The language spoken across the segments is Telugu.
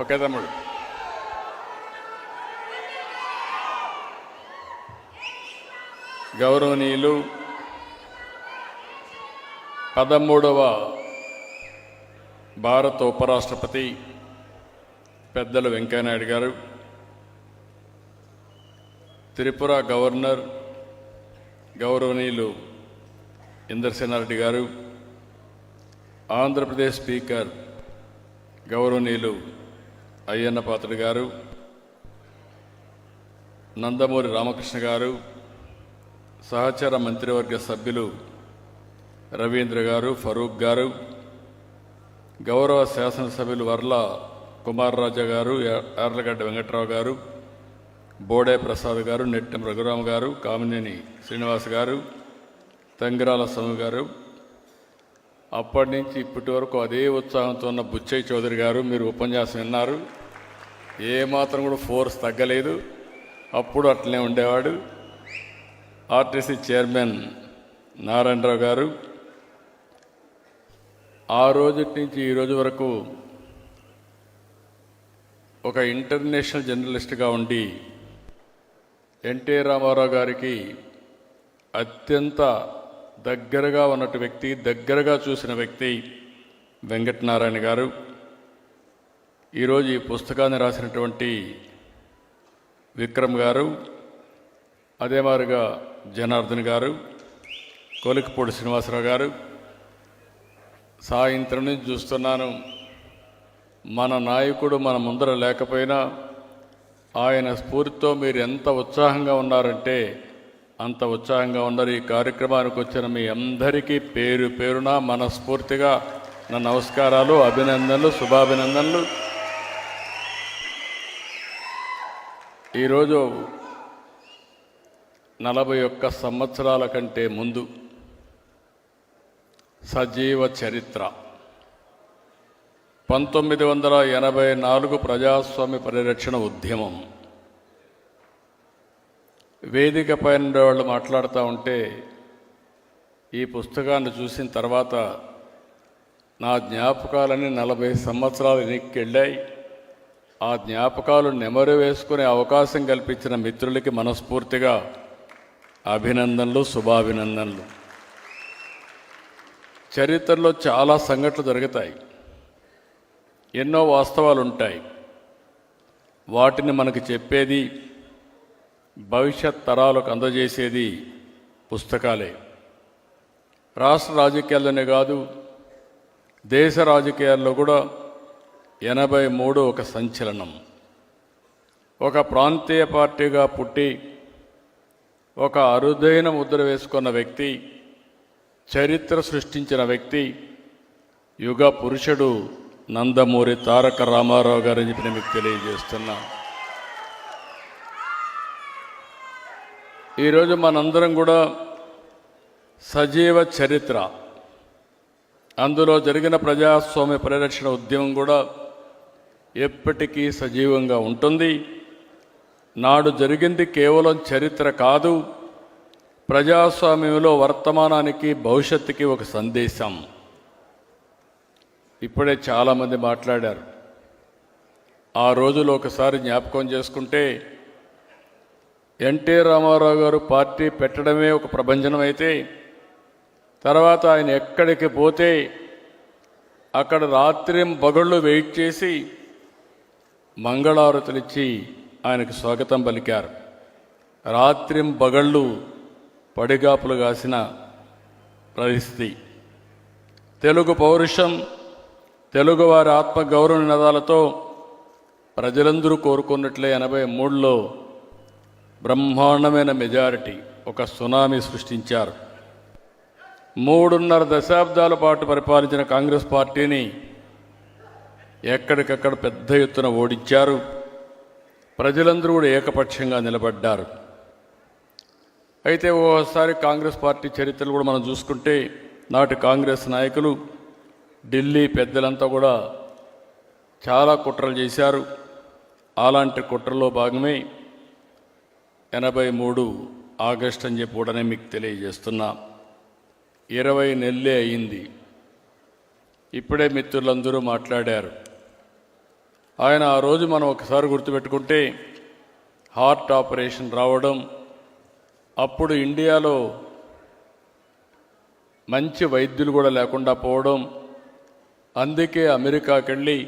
ఓకే తమ్ముడు. గౌరవనీయులు 13వ భారత ఉపరాష్ట్రపతి పెద్దలు వెంకయ్యనాయుడు గారు, త్రిపుర గవర్నర్ గౌరవనీయులు ఇంద్రసేనారెడ్డి గారు, ఆంధ్రప్రదేశ్ స్పీకర్ గౌరవనీయులు అయ్యన్న పాత్రుడు గారు, నందమూరి రామకృష్ణ గారు, సహచర మంత్రివర్గ సభ్యులు రవీంద్ర గారు, ఫరూక్ గారు, గౌరవ శాసనసభ్యులు వర్ల కుమార్ రాజా గారు, యార్లగడ్డ వెంకట్రావు గారు, బోడే ప్రసాద్ గారు, నెట్టెం రఘురామ గారు, కామినేని శ్రీనివాస్ గారు, తంగిరాల సోము గారు, అప్పటి నుంచి ఇప్పటి వరకు అదే ఉత్సాహంతో ఉన్న బుచ్చయ్య చౌదరి గారు, మీరు ఉపన్యాసం విన్నారు. ఏమాత్రం కూడా ఫోర్స్ తగ్గలేదు, అప్పుడు అట్లనే ఉండేవాడు. ఆర్టీసీ చైర్మన్ నారాయణరావు గారు, ఆ రోజు నుంచి ఈ రోజు వరకు ఒక ఇంటర్నేషనల్ జర్నలిస్ట్గా ఉండి ఎన్టీ రామారావు గారికి అత్యంత దగ్గరగా ఉన్నట్టు వ్యక్తి, దగ్గరగా చూసిన వ్యక్తి వెంకటనారాయణ గారు. ఈరోజు ఈ పుస్తకాన్ని రాసినటువంటి విక్రమ్ గారు, అదే మాదిరిగా జనార్దన్ గారు, కోలికపూడి శ్రీనివాసరావు గారు. సాయంత్రం నుంచి చూస్తున్నాను, మన నాయకుడు మన ముందర లేకపోయినా ఆయన స్ఫూర్తితో మీరు ఎంత ఉత్సాహంగా ఉన్నారంటే అంత ఉత్సాహంగా ఉన్నారు. ఈ కార్యక్రమానికి వచ్చిన మీ అందరికీ పేరు పేరున మనస్ఫూర్తిగా నా నమస్కారాలు, అభినందనలు, శుభాభినందనలు. ఈరోజు 41 సంవత్సరాల కంటే ముందు సజీవ చరిత్ర 1984 ప్రజాస్వామ్య పరిరక్షణ ఉద్యమం. వేదిక పైన వాళ్ళు మాట్లాడుతూ ఉంటే ఈ పుస్తకాన్ని చూసిన తర్వాత నా జ్ఞాపకాలన్నీ 40 సంవత్సరాలు వెనక్కి. ఆ జ్ఞాపకాలు నెమరు వేసుకునే అవకాశం కల్పించిన మిత్రులకి మనస్ఫూర్తిగా అభినందనలు, శుభాభినందనలు. చరిత్రలో చాలా సంఘటనలు జరుగుతాయి, ఎన్నో వాస్తవాలు ఉంటాయి. వాటిని మనకు చెప్పేది, భవిష్యత్ తరాలకు అందజేసేది పుస్తకాలే. రాష్ట్ర రాజకీయాల్లోనే కాదు, దేశ రాజకీయాల్లో కూడా 83 ఒక సంచలనం. ఒక ప్రాంతీయ పార్టీగా పుట్టి ఒక అరుదైన ముద్ర వేసుకున్న వ్యక్తి, చరిత్ర సృష్టించిన వ్యక్తి, యుగ పురుషుడు నందమూరి తారక రామారావు గారని చెప్పి మీకు తెలియజేస్తున్నా. ఈరోజు మనందరం కూడా సజీవ చరిత్ర, అందులో జరిగిన ప్రజాస్వామ్య పరిరక్షణ ఉద్యమం కూడా ఎప్పటికీ సజీవంగా ఉంటుంది. నాడు జరిగింది కేవలం చరిత్ర కాదు, ప్రజాస్వామ్యంలో వర్తమానానికి, భవిష్యత్తుకి ఒక సందేశం. ఇప్పుడే చాలామంది మాట్లాడారు. ఆ రోజులు ఒకసారి జ్ఞాపకం చేసుకుంటే ఎన్టీ రామారావు గారు పార్టీ పెట్టడమే ఒక ప్రభంజనం అయితే, తర్వాత ఆయన ఎక్కడికి పోతే అక్కడ రాత్రింబగళ్ళు వెయిట్ చేసి మంగళారతులిచ్చి ఆయనకు స్వాగతం పలికారు. రాత్రింబగళ్ళు పడిగాపులు కాసిన పరిస్థితి. తెలుగు పౌరుషం, తెలుగువారి ఆత్మగౌరవ నినాదాలతో ప్రజలందరూ కోరుకున్నట్లే 83లో బ్రహ్మాండమైన మెజారిటీ, ఒక సునామీ సృష్టించారు. 3.5 దశాబ్దాల పాటు పరిపాలించిన కాంగ్రెస్ పార్టీని ఎక్కడికక్కడ పెద్ద ఎత్తున ఓడించారు. ప్రజలందరూ కూడా ఏకపక్షంగా నిలబడ్డారు. అయితే ఓసారి కాంగ్రెస్ పార్టీ చరిత్రలు కూడా మనం చూసుకుంటే, నాటి కాంగ్రెస్ నాయకులు, ఢిల్లీ పెద్దలంతా కూడా చాలా కుట్రలు చేశారు. అలాంటి కుట్రలో భాగమే 83 ఆగస్టు అని చెప్పి కూడా మీకు తెలియజేస్తున్నా. 20 నెలలే అయింది. ఇప్పుడే మిత్రులందరూ మాట్లాడారు. ఆయన ఆ రోజు మనం ఒకసారి గుర్తుపెట్టుకుంటే హార్ట్ ఆపరేషన్ రావడం, అప్పుడు ఇండియాలో మంచి వైద్యులు కూడా లేకుండా పోవడం, అందుకే అమెరికాకి వెళ్ళి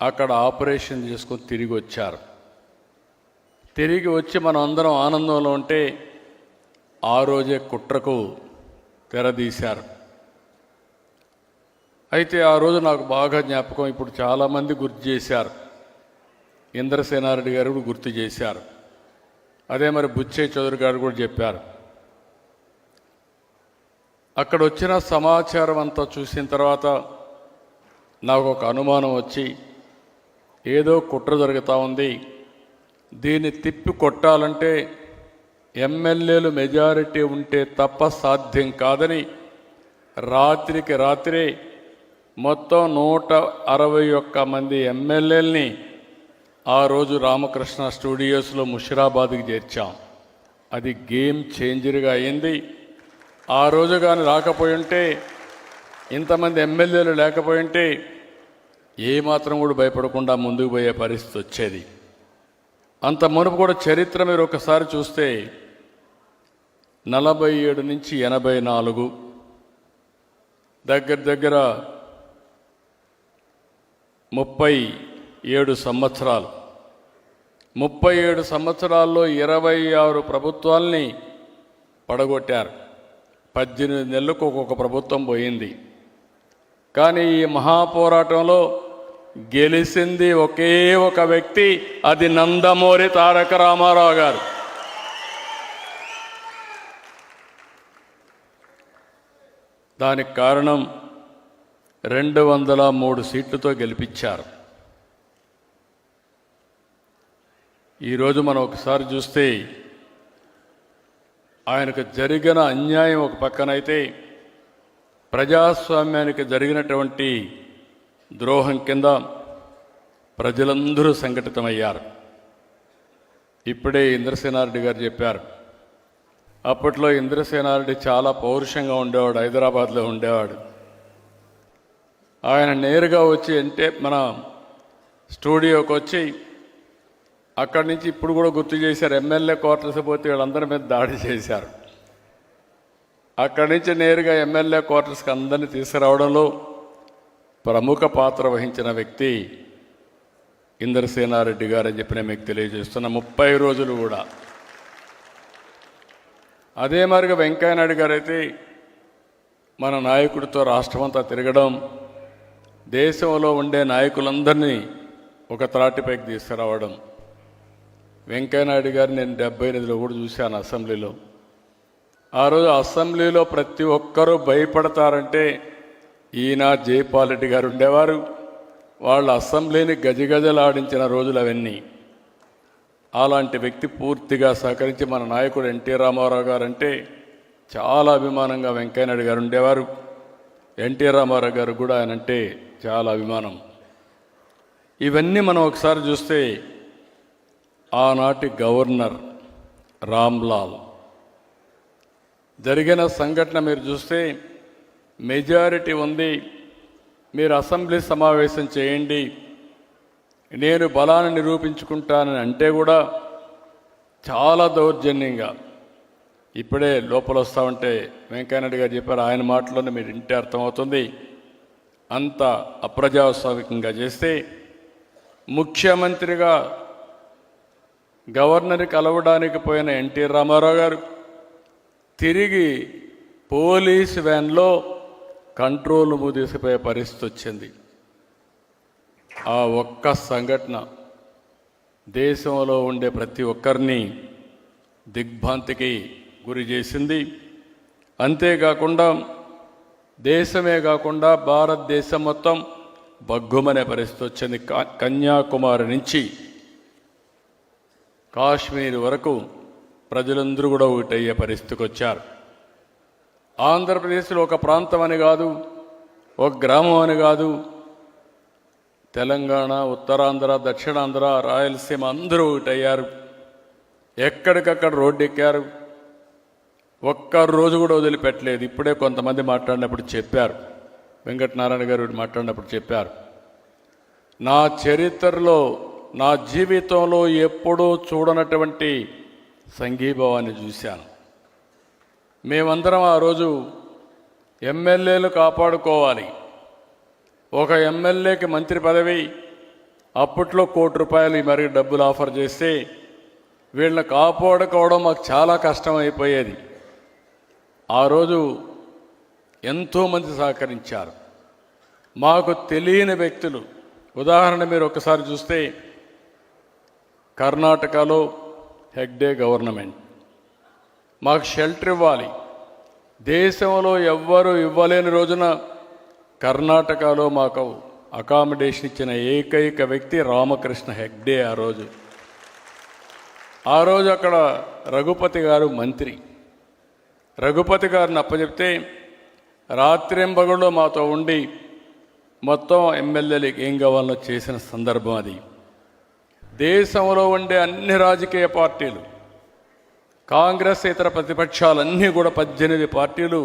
అక్కడ ఆపరేషన్ చేసుకొని తిరిగి వచ్చారు. తిరిగి వచ్చి మనం అందరం ఆనందంలో ఉంటే ఆ రోజే కుట్రకు తెరదీశారు. అయితే ఆ రోజు నాకు బాగా జ్ఞాపకం, ఇప్పుడు చాలామంది గుర్తు చేశారు. ఇంద్రసేనారెడ్డి గారు కూడా గుర్తు చేశారు, అదే మరి బుచ్చయ్య చౌదరి గారు కూడా చెప్పారు. అక్కడ వచ్చిన సమాచారం అంతా చూసిన తర్వాత నాకు ఒక అనుమానం వచ్చి, ఏదో కుట్ర జరుగుతూ ఉంది, దీన్ని తిప్పి కొట్టాలంటే ఎమ్మెల్యేలు మెజారిటీ ఉంటే తప్ప సాధ్యం కాదని రాత్రికి రాత్రే మొత్తం 161 మంది ఎమ్మెల్యేలని ఆ రోజు రామకృష్ణ స్టూడియోస్లో ముషిరాబాద్కి చేర్చాం. అది గేమ్ చేంజర్గా అయింది. ఆ రోజు కానీ రాకపోయి ఉంటే, ఇంతమంది ఎమ్మెల్యేలు లేకపోయి ఉంటే ఏమాత్రం కూడా భయపడకుండా ముందుకు పోయే పరిస్థితి వచ్చేది. అంత మునుపు కూడా చరిత్ర మీరు ఒకసారి చూస్తే 47 నుంచి 84 దగ్గర 37 సంవత్సరాలు. 37 సంవత్సరాల్లో 26 ప్రభుత్వాల్ని పడగొట్టారు. 18 నెలలకు ఒక్కొక్క ప్రభుత్వం పోయింది. కానీ ఈ మహాపోరాటంలో గెలిచింది ఒకే ఒక వ్యక్తి, అది నందమూరి తారక రామారావు గారు. దానికి కారణం 203 సీట్లతో గెలిపించారు. ఈరోజు మనం ఒకసారి చూస్తే ఆయనకు జరిగిన అన్యాయం ఒక పక్కనైతే, ప్రజాస్వామ్యానికి జరిగినటువంటి ద్రోహం కింద ప్రజలందరూ సంఘటితమయ్యారు. ఇప్పుడే ఇంద్రసేనారెడ్డి గారు చెప్పారు, అప్పట్లో ఇంద్రసేనారెడ్డి చాలా పౌరుషంగా ఉండేవాడు, హైదరాబాద్లో ఉండేవాడు. ఆయన నేరుగా వచ్చి అంటే మన స్టూడియోకి వచ్చి అక్కడి నుంచి ఇప్పుడు కూడా గుర్తు చేశారు, ఎమ్మెల్యే క్వార్టర్స్ పోతే వీళ్ళందరి మీద దాడి చేశారు. అక్కడి నుంచి నేరుగా ఎమ్మెల్యే క్వార్టర్స్కి అందరినీ తీసుకురావడంలో ప్రముఖ పాత్ర వహించిన వ్యక్తి ఇంద్రసేనారెడ్డి గారు అని చెప్పి నేను మీకు తెలియజేస్తున్న. 30 రోజులు కూడా అదే మరిగా వెంకయ్యనాయుడు గారు అయితే మన నాయకుడితో రాష్ట్రమంతా తిరగడం, దేశంలో ఉండే నాయకులందరినీ ఒక త్రాటిపైకి తీసుకురావడం. వెంకయ్యనాయుడు గారు నేను 78లో కూడా చూశాను అసెంబ్లీలో. ఆ రోజు అసెంబ్లీలో ప్రతి ఒక్కరూ భయపడతారంటే ఈయన జైపాల్ రెడ్డి గారు ఉండేవారు. వాళ్ళ అసెంబ్లీని గజగజలాడించిన రోజులు అవన్నీ. అలాంటి వ్యక్తి పూర్తిగా సహకరించి మన నాయకుడు ఎన్టీ రామారావు గారు అంటే చాలా అభిమానంగా వెంకయ్యనాయుడు గారు ఉండేవారు. ఎన్టీ రామారావు గారు కూడా ఆయన అంటే చాలా అభిమానం. ఇవన్నీ మనం ఒకసారి చూస్తే ఆనాటి గవర్నర్ రామ్లాల్ జరిగిన సంఘటన మీరు చూస్తే, మెజారిటీ ఉంది, మీరు అసెంబ్లీ సమావేశం చేయండి, నేను బలాన్ని నిరూపించుకుంటానని అంటే కూడా చాలా దౌర్జన్యంగా, ఇప్పుడే లోపల వస్తామంటే వెంకయ్యనాయుడు గారు చెప్పారు, ఆయన మాటలోనే మీరు ఇంటే అర్థమవుతుంది, అంత అప్రజాస్వామికంగా చేస్తే ముఖ్యమంత్రిగా గవర్నర్ని కలవడానికి పోయిన ఎన్టీ రామారావు గారు తిరిగి పోలీస్ వ్యాన్లో కంట్రోల్ తీసుకుపోయే పరిస్థితి వచ్చింది. ఆ ఒక్క సంఘటన దేశంలో ఉండే ప్రతి ఒక్కరిని దిగ్భ్రాంతికి గురి చేసింది. అంతేకాకుండా దేశమే కాకుండా భారతదేశం మొత్తం బగ్గుమనే పరిస్థితి వచ్చింది. కన్యాకుమారి నుంచి కాశ్మీర్ వరకు ప్రజలందరూ కూడా ఒకటయ్యే పరిస్థితికి వచ్చారు. ఆంధ్రప్రదేశ్లో ఒక ప్రాంతం అని కాదు, ఒక గ్రామం అని కాదు, తెలంగాణ, ఉత్తరాంధ్ర, దక్షిణాంధ్ర, రాయలసీమ అందరూ ఒకటయ్యారు. ఎక్కడికక్కడ రోడ్డు ఎక్కారు. ఒక్క రోజు కూడా వదిలిపెట్టలేదు. ఇప్పుడే కొంతమంది మాట్లాడినప్పుడు చెప్పారు, వెంకటనారాయణ గారు మాట్లాడినప్పుడు చెప్పారు, నా చరిత్రలో నా జీవితంలో ఎప్పుడూ చూడనటువంటి సంఘీభావాన్ని చూశాను. మేమందరం ఆ రోజు ఎమ్మెల్యేలు కాపాడుకోవాలి. ఒక ఎమ్మెల్యేకి మంత్రి పదవి అప్పట్లో ₹1,00,00,000 మరి డబ్బులు ఆఫర్ చేస్తే వీళ్ళని కాపాడుకోవడం మాకు చాలా కష్టమైపోయేది. ఆ రోజు ఎంతోమంది సహకరించారు. మాకు తెలియని వ్యక్తులు, ఉదాహరణ మీరు ఒకసారి చూస్తే కర్ణాటకలో హెగ్డే గవర్నమెంట్ మాకు షెల్టర్ ఇవ్వాలి, దేశంలో ఎవ్వరూ ఇవ్వలేని రోజున కర్ణాటకలో మాకు అకామిడేషన్ ఇచ్చిన ఏకైక వ్యక్తి రామకృష్ణ హెగ్డే. ఆ రోజు అక్కడ రఘుపతి గారు మంత్రి. రఘుపతి గారిని అప్పచెప్తే రాత్రింబగళ్ళు మాతో ఉండి మొత్తం ఎమ్మెల్యేలకు ఏం కావాలో చేసిన సందర్భం అది. దేశంలో ఉండే అన్ని రాజకీయ పార్టీలు, కాంగ్రెస్ ఇతర ప్రతిపక్షాలన్నీ కూడా 18 పార్టీలు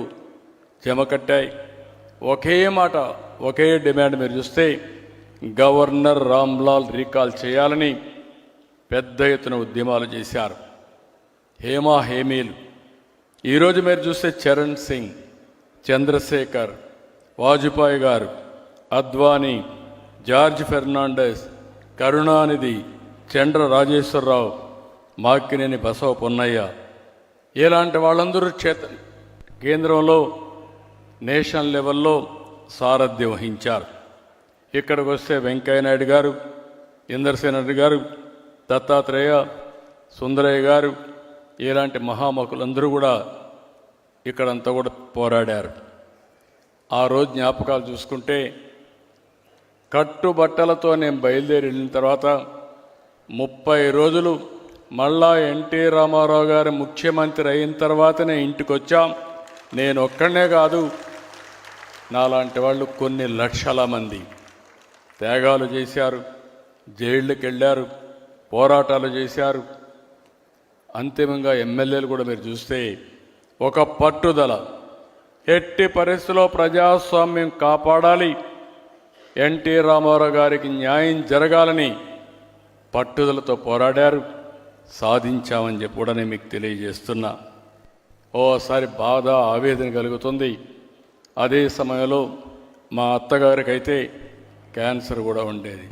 జమకట్టాయి. ఒకే మాట, ఒకే డిమాండ్. మీరు చూస్తే గవర్నర్ రామ్లాల్ రీకాల్ చేయాలని పెద్ద ఎత్తున ఉద్యమాలు చేశారు. హేమా హేమీలు. ఈరోజు మీరు చూస్తే చరణ్ సింగ్, చంద్రశేఖర్, వాజ్పేయి గారు, అద్వానీ, జార్జ్ ఫెర్నాండెస్, కరుణానిధి, చండ్ర రాజేశ్వరరావు, మాకినేని బసవ పొన్నయ్య, ఇలాంటి వాళ్ళందరూ కేంద్రంలో నేషనల్ లెవెల్లో సారథ్యం వహించారు. ఇక్కడికి వస్తే వెంకయ్యనాయుడు గారు, ఇందర్సేన్ రెడ్డి గారు, దత్తాత్రేయ, సుందరయ్య గారు, ఇలాంటి మహామకులందరూ కూడా ఇక్కడంతా కూడా పోరాడారు. ఆ రోజు జ్ఞాపకాలు చూసుకుంటే కట్టుబట్టలతో నేను బయలుదేరి వెళ్ళిన తర్వాత 30 రోజులు మళ్ళా ఎన్టీ రామారావు గారు ముఖ్యమంత్రి అయిన తర్వాతనే ఇంటికి వచ్చాం. నేను ఒక్కడనే కాదు, నాలాంటి వాళ్ళు కొన్ని లక్షల మంది త్యాగాలు చేశారు, జైళ్ళకి వెళ్ళారు, పోరాటాలు చేశారు. అంతిమంగా ఎమ్మెల్యేలు కూడా మీరు చూస్తే ఒక పట్టుదల, ఎట్టి పరిస్థితుల్లో ప్రజాస్వామ్యం కాపాడాలి, ఎన్టీ రామారావు గారికి న్యాయం జరగాలని పట్టుదలతో పోరాడారు. సాధించామని చెప్పి కూడా నేను మీకు తెలియజేస్తున్నా. ఓసారి బాధ, ఆవేదన కలుగుతుంది. అదే సమయంలో మా అత్తగారికైతే క్యాన్సర్ కూడా ఉండేది.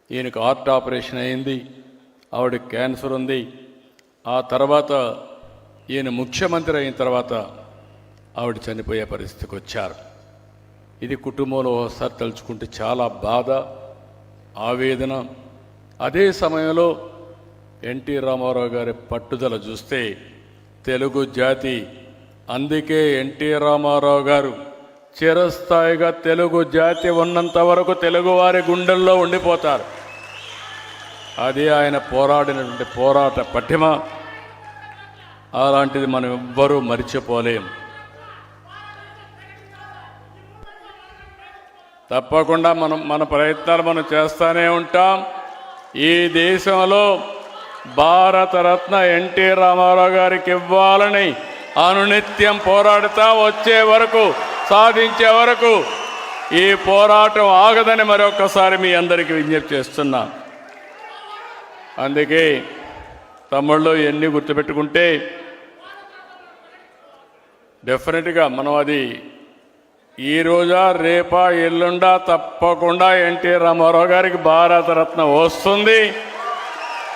ఈయనకు హార్ట్ ఆపరేషన్ అయింది, ఆవిడకి క్యాన్సర్ ఉంది. ఆ తర్వాత ఈయన ముఖ్యమంత్రి అయిన తర్వాత ఆవిడ చనిపోయే పరిస్థితికి వచ్చారు. ఇది కుటుంబంలో ఒకసారి తలుచుకుంటే చాలా బాధ, ఆవేదన. అదే సమయంలో ఎన్టీ రామారావు గారి పట్టుదల చూస్తే తెలుగు జాతి, అందుకే ఎన్టీ రామారావు గారు చిరస్థాయిగా తెలుగు జాతి ఉన్నంత వరకు తెలుగువారి గుండెల్లో ఉండిపోతారు. అది ఆయన పోరాడినటువంటి పోరాట పటిమ. అలాంటిది మనం ఎవ్వరూ మరిచిపోలేం. తప్పకుండా మన ప్రయత్నాలు మనం చేస్తూనే ఉంటాం. ఈ దేశంలో భారతరత్న ఎన్టీ రామారావు గారికి ఇవ్వాలని అనునిత్యం పోరాడుతా వచ్చే వరకు, సాధించే వరకు ఈ పోరాటం ఆగదని మరొకసారి మీ అందరికీ విజ్ఞప్తి చేస్తున్నా. అందుకే తమ్ముళ్ళు ఎన్ని గుర్తుపెట్టుకుంటే డెఫినెట్గా మనం అది ఈ రోజా రేపా ఎల్లుండా తప్పకుండా ఎన్టీ రామారావు గారికి భారతరత్న వస్తుంది.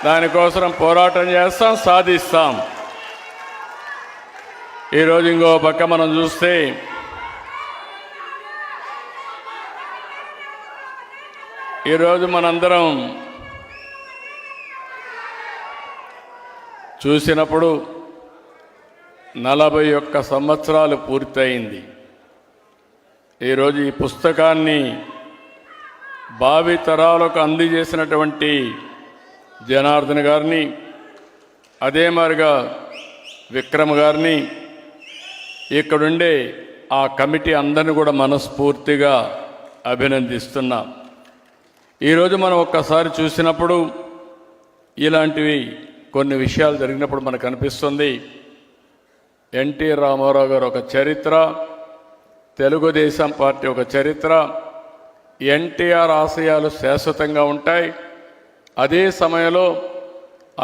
దానికోసం పోరాటం చేస్తాం, సాధిస్తాం. ఈరోజు ఇంకో పక్క మనం చూస్తే ఈరోజు మనందరం చూసినప్పుడు 41 సంవత్సరాలు పూర్తయింది. ఈరోజు ఈ పుస్తకాన్ని భావితరాలకు అందజేసినటువంటి జనార్దన్ గారిని, అదే మాదిరిగా విక్రమ్ గారిని, ఇక్కడుండే ఆ కమిటీ అందరిని కూడా మనస్ఫూర్తిగా అభినందిస్తున్నాం. ఈరోజు మనం ఒక్కసారి చూసినప్పుడు ఇలాంటివి కొన్ని విషయాలు జరిగినప్పుడు మనకు అనిపిస్తుంది ఎన్టీ రామారావు గారు ఒక చరిత్ర, తెలుగుదేశం పార్టీ ఒక చరిత్ర, ఎన్టీఆర్ ఆశయాలు శాశ్వతంగా ఉంటాయి. అదే సమయంలో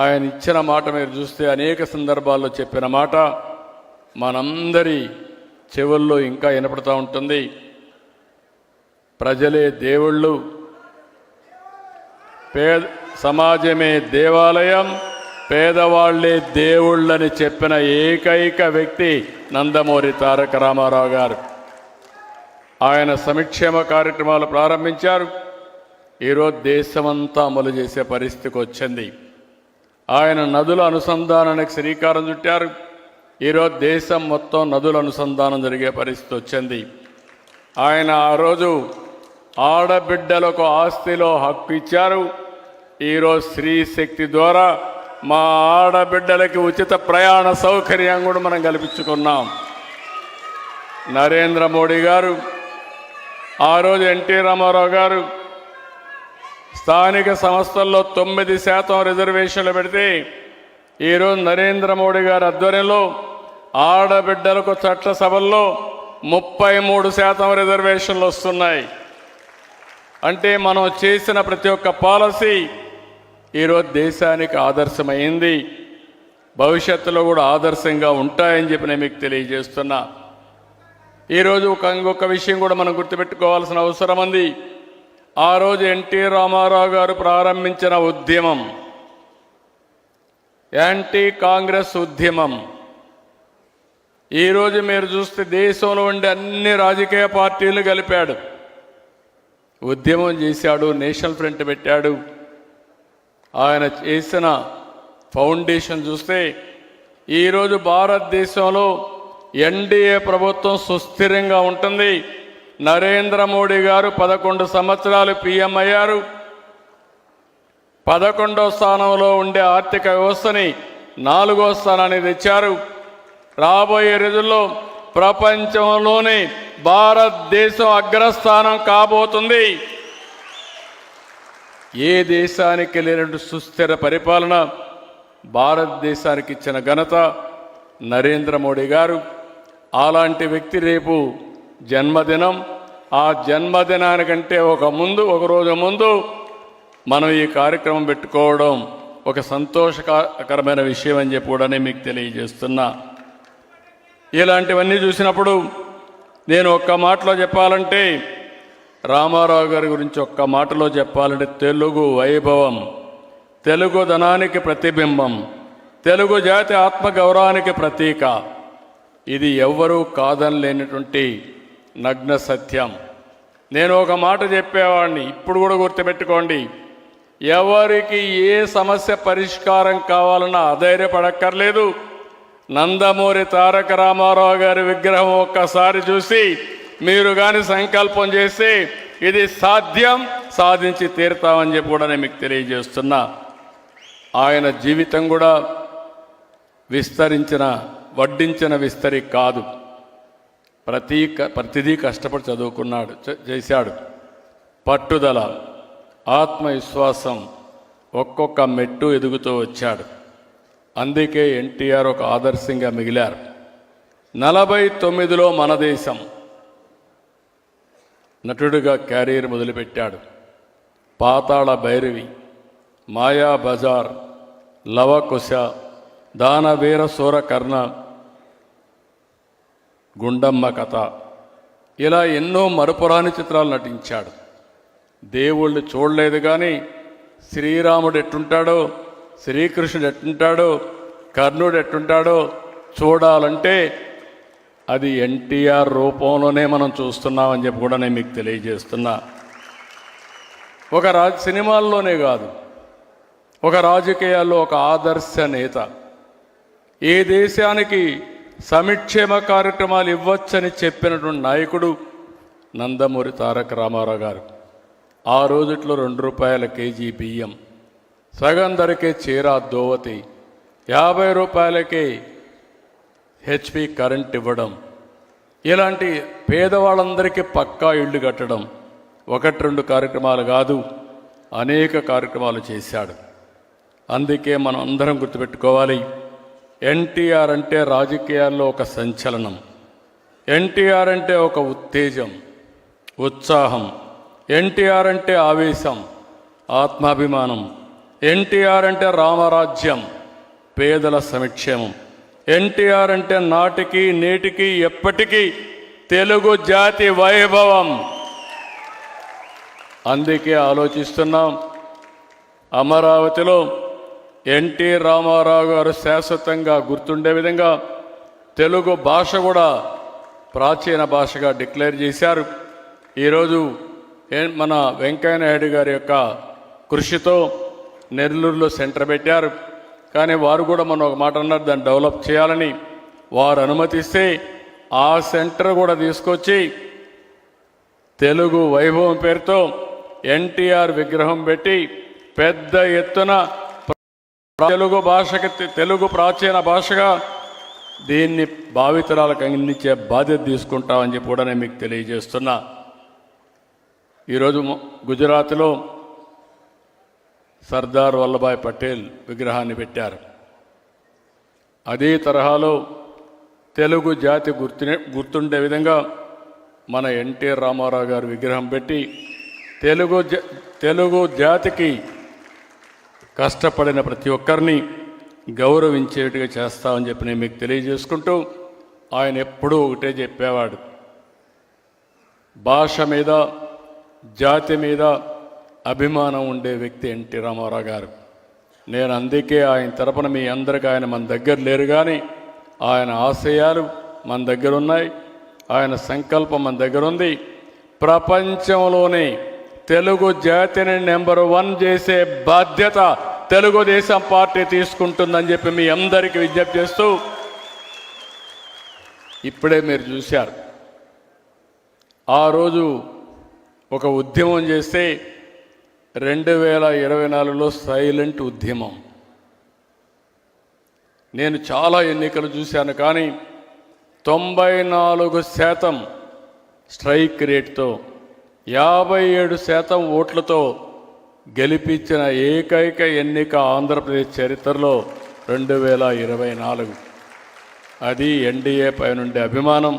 ఆయన ఇచ్చిన మాట మీరు చూస్తే అనేక సందర్భాల్లో చెప్పిన మాట మనందరి చెవుల్లో ఇంకా వినపడుతూ ఉంటుంది. ప్రజలే దేవుళ్ళు, సమాజమే దేవాలయం, పేదవాళ్లే దేవుళ్ళని చెప్పిన ఏకైక వ్యక్తి నందమూరి తారక రామారావు గారు. ఆయన సంక్షేమ కార్యక్రమాలు ప్రారంభించారు. ఈరోజు దేశమంతా అమలు చేసే పరిస్థితికి వచ్చింది. ఆయన నదుల అనుసంధానానికి శ్రీకారం చుట్టారు. ఈరోజు దేశం మొత్తం నదుల అనుసంధానం జరిగే పరిస్థితి వచ్చింది. ఆయన ఆ రోజు ఆడబిడ్డలకు ఆస్తిలో హక్కు ఇచ్చారు. ఈరోజు స్త్రీ శక్తి ద్వారా మా ఆడబిడ్డలకి ఉచిత ప్రయాణ సౌకర్యం కూడా మనం కల్పించుకున్నాం. నరేంద్ర మోడీ గారు, ఆ రోజు ఎన్టీ రామారావు గారు స్థానిక సంస్థల్లో 9% రిజర్వేషన్లు పెడితే ఈరోజు నరేంద్ర మోడీ గారి ఆధ్వర్యంలో ఆడబిడ్డలకు చట్టసభల్లో 33% రిజర్వేషన్లు వస్తున్నాయి. అంటే మనం చేసిన ప్రతి ఒక్క పాలసీ ఈరోజు దేశానికి ఆదర్శమైంది. భవిష్యత్తులో కూడా ఆదర్శంగా ఉంటాయని చెప్పి నేను మీకు తెలియజేస్తున్నా. ఈరోజు ఇంకొక విషయం కూడా మనం గుర్తుపెట్టుకోవాల్సిన అవసరం ఉంది. ఆ రోజు ఎన్టీ రామారావు గారు ప్రారంభించిన ఉద్యమం యాంటీ కాంగ్రెస్ ఉద్యమం. ఈరోజు మీరు చూస్తే దేశంలో ఉండే అన్ని రాజకీయ పార్టీలు కలిపాడు, ఉద్యమం చేశాడు, నేషనల్ ఫ్రంట్ పెట్టాడు. ఆయన చేసిన ఫౌండేషన్ చూస్తే ఈరోజు భారతదేశంలో ఎన్డీఏ ప్రభుత్వం సుస్థిరంగా ఉంటుంది. నరేంద్ర మోడీ గారు 11 సంవత్సరాలు పీఎం అయ్యారు. 11వ స్థానంలో ఉండే ఆర్థిక వ్యవస్థని 4వ స్థానాన్ని తెచ్చారు. రాబోయే రోజుల్లో ప్రపంచంలోనే భారతదేశం అగ్రస్థానం కాబోతుంది. ఏ దేశానికి లేనట్టు సుస్థిర పరిపాలన భారతదేశానికి ఇచ్చిన ఘనత నరేంద్ర మోడీ గారు. అలాంటి వ్యక్తి రేపు జన్మదినం. ఆ జన్మదినానికంటే ఒక రోజు ముందు మనం ఈ కార్యక్రమం పెట్టుకోవడం ఒక సంతోషకరమైన విషయం అని చెప్పి కూడా మీకు తెలియజేస్తున్నా. ఇలాంటివన్నీ చూసినప్పుడు నేను ఒక్క మాటలో చెప్పాలంటే, రామారావు గారి గురించి ఒక్క మాటలో చెప్పాలంటే, తెలుగు వైభవం, తెలుగు ధనానికి ప్రతిబింబం, తెలుగు జాతి ఆత్మగౌరవానికి ప్రతీక. ఇది ఎవ్వరూ కాదనలేనటువంటి నగ్న సత్యం. నేను ఒక మాట చెప్పేవాడిని, ఇప్పుడు కూడా గుర్తుపెట్టుకోండి. ఎవరికి ఏ సమస్య పరిష్కారం కావాలన్నా అధైర్యపడక్కర్లేదు. నందమూరి తారక రామారావు గారి విగ్రహం ఒక్కసారి చూసి మీరు కానీ సంకల్పం చేసి ఇది సాధ్యం, సాధించి తీరుతామని చెప్పి కూడా నేను మీకు తెలియజేస్తున్నా. ఆయన జీవితం కూడా వడ్డించిన విస్తరి కాదు. ప్రతిదీ కష్టపడి చదువుకున్నాడు, చేశాడు. పట్టుదల, ఆత్మవిశ్వాసం, ఒక్కొక్క మెట్టు ఎదుగుతూ వచ్చాడు. అందుకే ఎన్టీఆర్ ఒక ఆదర్శంగా మిగిలారు. 49లో మన దేశం నటుడిగా క్యారియర్ మొదలుపెట్టాడు. పాతాళ భైరవి, మాయా బజార్, లవకుశ, దానవీర సూరకర్ణ, గుండమ్మ కథ, ఇలా ఎన్నో మరుపురాని చిత్రాలు నటించాడు. దేవుళ్ళు చూడలేదు కానీ శ్రీరాముడు ఎట్టుంటాడో, శ్రీకృష్ణుడు ఎట్టుంటాడో, కర్ణుడు ఎట్టుంటాడో చూడాలంటే అది ఎన్టీఆర్ రూపంలోనే మనం చూస్తున్నామని చెప్పి కూడా నేను మీకు తెలియజేస్తున్నా. సినిమాల్లోనే కాదు, ఒక రాజకీయాల్లో ఒక ఆదర్శ నేత. ఏ దేశానికి సంక్షేమ కార్యక్రమాలు ఇవ్వచ్చని చెప్పినటువంటి నాయకుడు నందమూరి తారక రామారావు గారు. ఆ రోజుట్లో 2 రూపాయల కేజీ బియ్యం, సగం ధరకే చీర దోవతి, 50 రూపాయలకే హెచ్పి కరెంట్ ఇవ్వడం, ఇలాంటి పేదవాళ్ళందరికీ పక్కా ఇళ్ళు కట్టడం 1-2 కార్యక్రమాలు కాదు, అనేక కార్యక్రమాలు చేశాడు. అందుకే మనం అందరం గుర్తుపెట్టుకోవాలి, ఎన్టీఆర్ అంటే రాజకీయాల్లో ఒక సంచలనం. ఎన్టీఆర్ అంటే ఒక ఉత్తేజం, ఉత్సాహం, ఎన్టీఆర్ అంటే ఆవేశం, ఆత్మాభిమానం. ఎన్టీఆర్ అంటే రామరాజ్యం, పేదల సంక్షేమం. ఎన్టీఆర్ అంటే నాటికి నేటికి ఎప్పటికీ తెలుగు జాతి వైభవం. అందుకే ఆలోచిస్తున్నాం, అమరావతిలో ఎన్టీ రామారావు గారు శాశ్వతంగా గుర్తుండే విధంగా తెలుగు భాష కూడా ప్రాచీన భాషగా డిక్లేర్ చేశారు. ఈరోజు మన వెంకయ్య నాయుడు గారి యొక్క కృషితో నెల్లూరులో సెంటర్ పెట్టారు. కానీ వారు కూడా మనం ఒక మాట అన్నారు, దాన్ని డెవలప్ చేయాలని. వారు అనుమతిస్తే ఆ సెంటర్ కూడా తీసుకొచ్చి తెలుగు వైభవం పేరుతో ఎన్టీఆర్ విగ్రహం పెట్టి పెద్ద ఎత్తున తెలుగు భాషకి, తెలుగు ప్రాచీన భాషగా దీన్ని భావితరాలకు అందించే బాధ్యత తీసుకుంటామని చెప్పి కూడా నేను మీకు తెలియజేస్తున్నా. ఈరోజు గుజరాత్లో సర్దార్ వల్లభాయ్ పటేల్ విగ్రహాన్ని పెట్టారు. అదే తరహాలో తెలుగు జాతి గుర్తుండే విధంగా మన ఎన్టీ రామారావు గారు విగ్రహం పెట్టి తెలుగు జాతికి కష్టపడిన ప్రతి ఒక్కరిని గౌరవించేట్టుగా చేస్తామని చెప్పి నేను మీకు తెలియజేసుకుంటూ, ఆయన ఎప్పుడూ ఒకటే చెప్పేవాడు, భాష మీద జాతి మీద అభిమానం ఉండే వ్యక్తి ఎన్టీ రామారావు గారు. నేను అందుకే ఆయన తరపున మీ అందరికీ, ఆయన మన దగ్గర లేరు కానీ ఆయన ఆశయాలు మన దగ్గర ఉన్నాయి, ఆయన సంకల్పం మన దగ్గర ఉంది. ప్రపంచంలోనే తెలుగు జాతిని నెంబర్ 1 చేసే బాధ్యత తెలుగుదేశం పార్టీ తీసుకుంటుందని చెప్పి మీ అందరికీ విజ్ఞప్తి చేస్తూ, ఇప్పుడే మీరు చూశారు, ఆ రోజు ఒక ఉద్యమం చేస్తే 2024లో సైలెంట్ ఉద్యమం. నేను చాలా ఎన్నికలు చూశాను కానీ 94% స్ట్రైక్ రేట్తో 57% ఓట్లతో గెలిపించిన ఏకైక ఎన్నిక ఆంధ్రప్రదేశ్ చరిత్రలో 2024. అది ఎన్డీఏ పై నుండి అభిమానం.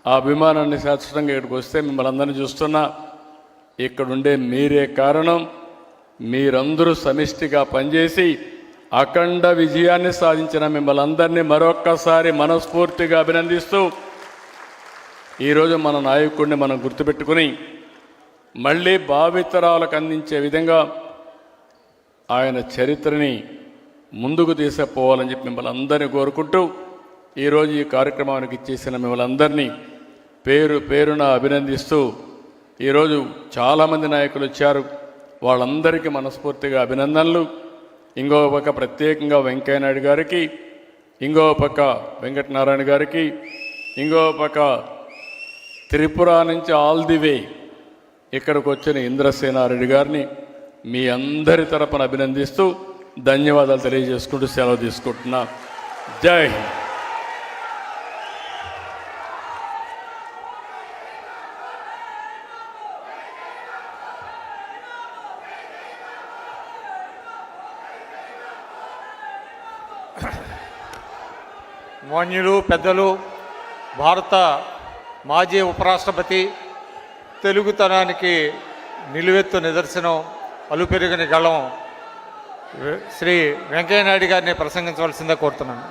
ఆ అభిమానాన్ని శాశ్వతంగా ఇక్కడికి వస్తే మిమ్మల్ని అందరినీ చూస్తున్నా, ఇక్కడుండే మీరే కారణం. మీరందరూ సమిష్టిగా పనిచేసి అఖండ విజయాన్ని సాధించిన మిమ్మల్ని అందరినీ మరొక్కసారి మనస్ఫూర్తిగా అభినందిస్తూ, ఈరోజు మన నాయకుడిని మనం గుర్తుపెట్టుకుని మళ్ళీ భావితరాలకు అందించే విధంగా ఆయన చరిత్రని ముందుకు తీసుకుపోవాలని చెప్పి మిమ్మల్ని అందరినీ కోరుకుంటూ, ఈరోజు ఈ కార్యక్రమానికి ఇచ్చేసిన మిమ్మల్ని అందరినీ పేరు పేరున అభినందిస్తూ, ఈరోజు చాలామంది నాయకులు వచ్చారు, వాళ్ళందరికీ మనస్ఫూర్తిగా అభినందనలు. ఇంకో పక్క ప్రత్యేకంగా వెంకయ్య నాయుడు గారికి, ఇంకో పక్క వెంకటనారాయణ గారికి, ఇంకో పక్క త్రిపుర నుంచి ఆల్ ది వే ఇక్కడికి వచ్చిన ఇంద్రసేనారెడ్డి గారిని మీ అందరి తరపున అభినందిస్తూ ధన్యవాదాలు తెలియజేసుకుంటూ సెలవు తీసుకుంటున్నా. జై హింద్. మాన్యులు పెద్దలు, భారత మాజీ ఉపరాష్ట్రపతి, తెలుగుతనానికి నిలువెత్తు నిదర్శనం, అలుపెరుగని గళం శ్రీ వెంకయ్య నాయుడు గారిని ప్రసంగించవలసిందే కోరుతున్నాను.